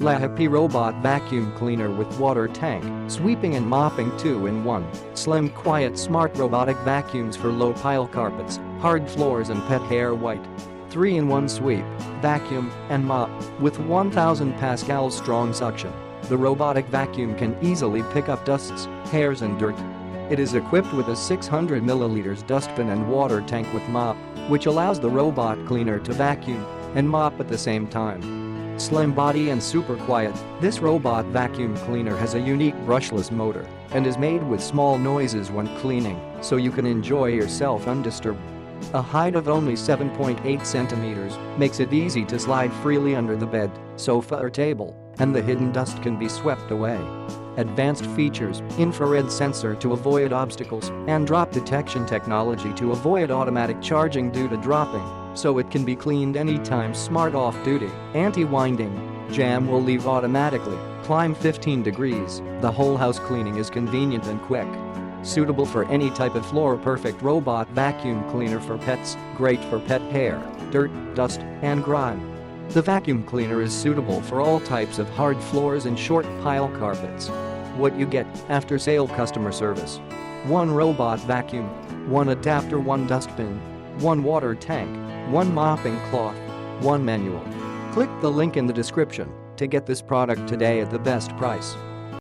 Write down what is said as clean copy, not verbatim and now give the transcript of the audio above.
LAHappy Robot Vacuum Cleaner with Water Tank, Sweeping and Mopping 2-in-1. Slim, quiet, smart robotic vacuums for low-pile carpets, hard floors and pet hair white. 3-in-1 sweep, vacuum, and mop. With 1000 pascal strong suction, the robotic vacuum can easily pick up dusts, hairs and dirt. It is equipped with a 600 ml dustbin and water tank with mop, which allows the robot cleaner to vacuum and mop at the same time. Slim body and super quiet, this robot vacuum cleaner has a unique brushless motor and is made with small noises when cleaning, so you can enjoy yourself undisturbed. A height of only 7.8 centimeters makes it easy to slide freely under the bed, sofa or table, and the hidden dust can be swept away. Advanced features, infrared sensor to avoid obstacles, and drop detection technology to avoid automatic charging due to dropping, so it can be cleaned anytime. Smart off-duty, anti-winding, jam will leave automatically, climb 15 degrees, the whole house cleaning is convenient and quick. Suitable for any type of floor, perfect robot vacuum cleaner for pets, great for pet hair, dirt, dust, and grime. The vacuum cleaner is suitable for all types of hard floors and short pile carpets. What you get: after sale customer service. 1 robot vacuum, 1 adapter, 1 dustbin, 1 water tank, 1 mopping cloth, 1 manual. Click the link in the description to get this product today at the best price.